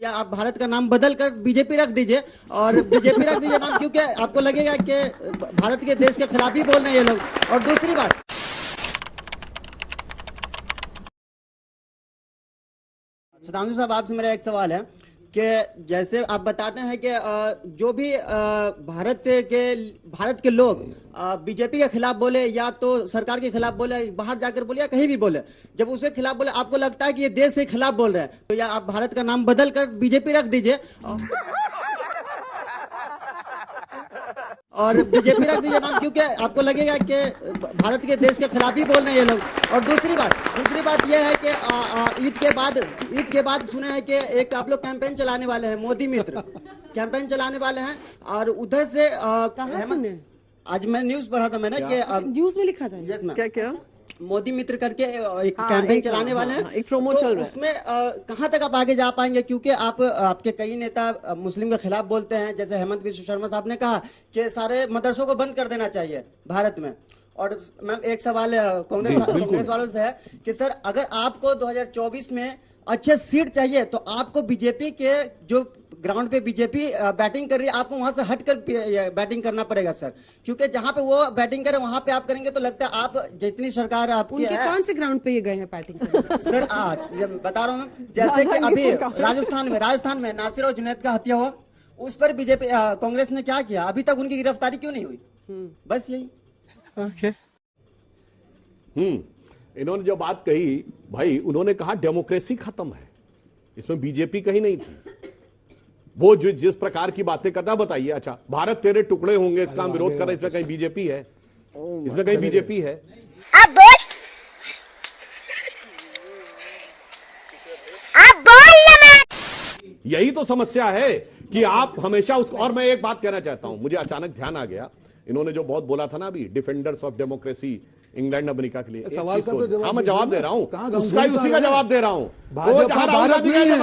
या आप भारत का नाम बदल कर बीजेपी रख दीजिए, और बीजेपी रख दीजिए नाम, क्योंकि आपको लगेगा कि भारत के देश के खिलाफ ही बोल रहे हैं ये लोग। और दूसरी बात, सुधांशु साहब, आपसे मेरा एक सवाल है कि जैसे आप बताते हैं कि जो भी भारत के लोग बीजेपी के खिलाफ बोले या तो सरकार के खिलाफ बोले, बाहर जाकर बोले या कहीं भी बोले, जब उसके खिलाफ बोले आपको लगता है कि ये देश के खिलाफ बोल रहे हैं, तो या आप भारत का नाम बदल कर बीजेपी रख दीजिए और बीजेपी रख दीजिए नाम, क्योंकि आपको लगेगा कि भारत के देश के खिलाफ ही बोल रहे हैं ये लोग। और दूसरी बात यह है कि ईद के बाद सुने हैं कि एक आप लोग कैंपेन चलाने वाले हैं, मोदी मित्र कैंपेन चलाने वाले हैं, और उधर से कहाँ सुने? आज मैं न्यूज पढ़ा था मैंने कि न्यूज में लिखा था। यस मैम, क्या मोदी मित्र करके एक कैंपेन चलाने वाले हैं, एक प्रोमो चल रहा है। उसमें कहां तक आप आगे जा पाएंगे, क्योंकि आपके कई नेता मुस्लिम के खिलाफ बोलते हैं, जैसे हेमंत विश्व शर्मा साहब ने कहा कि सारे मदरसों को बंद कर देना चाहिए भारत में। और मैम एक सवाल कांग्रेस वालों से है कि सर, अगर आपको 2024 में अच्छे सीट चाहिए तो आपको बीजेपी के जो ग्राउंड पे बीजेपी बैटिंग कर रही है, आपको वहां से हटकर बैटिंग करना पड़ेगा सर, क्योंकि जहां पे वो बैटिंग करे वहां पे आप करेंगे तो लगता है आप जितनी सरकार आपकी है। कौन से ग्राउंड पे ये गए हैं बैटिंग करने? सर बता रहा हूँ, जैसे कि अभी राजस्थान में नासिर और जुनैद का हत्या हुआ, उस पर बीजेपी कांग्रेस ने क्या किया, अभी तक उनकी गिरफ्तारी क्यों नहीं हुई? बस यही। इन्होंने जो बात कही भाई, उन्होंने कहा डेमोक्रेसी खत्म है, इसमें बीजेपी कहीं नहीं थी। वो जो जिस प्रकार की बातें करता, बताइए अच्छा भारत तेरे टुकड़े होंगे इसका हम विरोध कर रहे हैं, इसमें कहीं बीजेपी है? इसमें कहीं बीजेपी है? आप बोल ना। यही तो समस्या है कि आप हमेशा उसको। और मैं एक बात कहना चाहता हूं, मुझे अचानक ध्यान आ गया, इन्होंने जो बहुत बोला था ना अभी, defenders of democracy England America के लिए, सवाल का तो जवाब मैं जवाब दे रहा हूं, उसी का जवाब दे रहा हूं। भाजपा भारत नहीं है,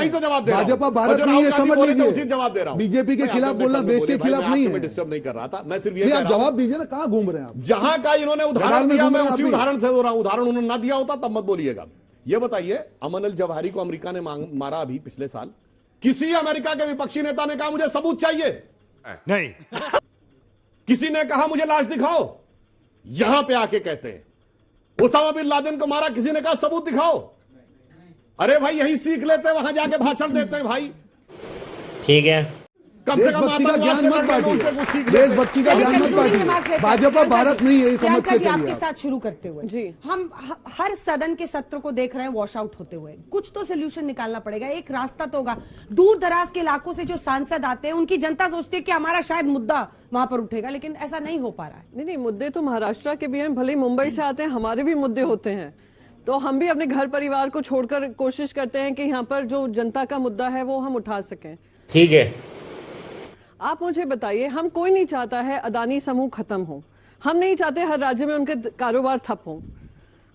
भाजपा भारत नहीं है, समझ लीजिए, उसी जवाब दे रहा हूं। बीजेपी के खिलाफ बोलना देश के खिलाफ नहीं है। मैं डिस्टर्ब नहीं कर रहा था, मैं सिर्फ ये आप जवाब दीजिए ना, कहाँ घूम रहे हैं आप? जहां का इन्होंने उदाहरण दिया, मैं उसी उदाहरण से हो रहा हूं। उदाहरण उन्होंने ना दिया होता तब मत बोलिएगा। ये बताइए, अमन अल जवाहिरी को अमेरिका ने मारा अभी पिछले साल, किसी अमेरिका के विपक्षी नेता ने कहा मुझे सबूत चाहिए? नहीं। किसी ने कहा मुझे लाश दिखाओ? यहां पे आके कहते हैं उसामा बिन लादेन को मारा, किसी ने कहा सबूत दिखाओ? अरे भाई यही सीख लेते, वहां जाके भाषण देते हैं भाई। ठीक है, कम से कम देशभक्ति का ज्ञान मत बांटिए, देशभक्ति का ज्ञान मत बांटिए। भाजपा भारत नहीं है, समझ के चलिए। आपके साथ शुरू करते हुए जी, हम हर सदन के सत्र को देख रहे हैं वॉश आउट होते हुए, कुछ तो सोल्यूशन निकालना पड़ेगा, एक रास्ता तो होगा। दूर दराज के इलाकों से जो सांसद आते हैं, उनकी जनता सोचती है कि हमारा शायद मुद्दा वहां पर उठेगा, लेकिन ऐसा नहीं हो पा रहा है। नहीं, मुद्दे तो महाराष्ट्र के भी हैं, भले मुंबई से आते हैं, हमारे भी मुद्दे होते हैं, तो हम भी अपने घर परिवार को छोड़कर कोशिश करते हैं कि यहाँ पर जो जनता का मुद्दा है वो हम उठा सकें। ठीक है, आप मुझे बताइए, हम कोई नहीं चाहता है अदानी समूह खत्म हो, हम नहीं चाहते हर राज्य में उनके कारोबार ठप हो,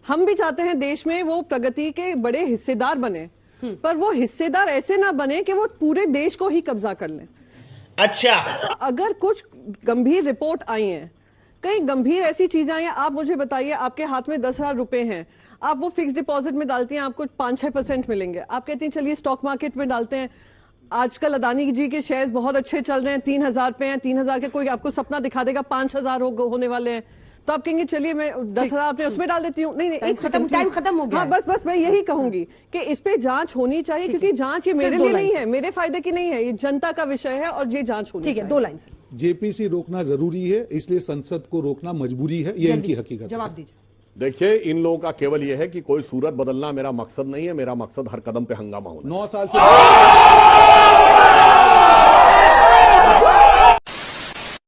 हम भी चाहते हैं देश में वो प्रगति के बड़े हिस्सेदार बने, पर वो हिस्सेदार ऐसे ना बने कि वो पूरे देश को ही कब्जा कर लें। अच्छा, अगर कुछ गंभीर रिपोर्ट आई है, कई गंभीर ऐसी चीजें आई हैं, आप मुझे बताइए, आपके हाथ में 10,000 रुपए हैं, आप वो फिक्स डिपॉजिट में डालती हैं, आपको 5-6% मिलेंगे, आप कहती हैं चलिए स्टॉक मार्केट में डालते हैं, आजकल अदानी जी के शेयर्स बहुत अच्छे चल रहे हैं, 3,000 पे हैं, 3,000 के कोई आपको सपना दिखा देगा 5,000 होने वाले हैं, तो आप कहेंगे चलिए मैं 10,000 अपने उसमें डाल देती हूँ। नहीं, टाइम खत्म हो गया। हाँ, बस मैं यही कहूंगी कि इस पे जांच होनी चाहिए, क्योंकि जांच ये मेरे लिए नहीं है, मेरे फायदे की नहीं है, ये जनता का विषय है और ये जांच होनी चाहिए। 2 लाइन से। जेपीसी रोकना जरूरी है, इसलिए संसद को रोकना मजबूरी है, ये इनकी हकीकत। जवाब दीजिए। देखिए, इन लोगों का केवल यह है कि कोई सूरत बदलना मेरा मकसद नहीं है, मेरा मकसद हर कदम पे हंगामा होना। 9 साल से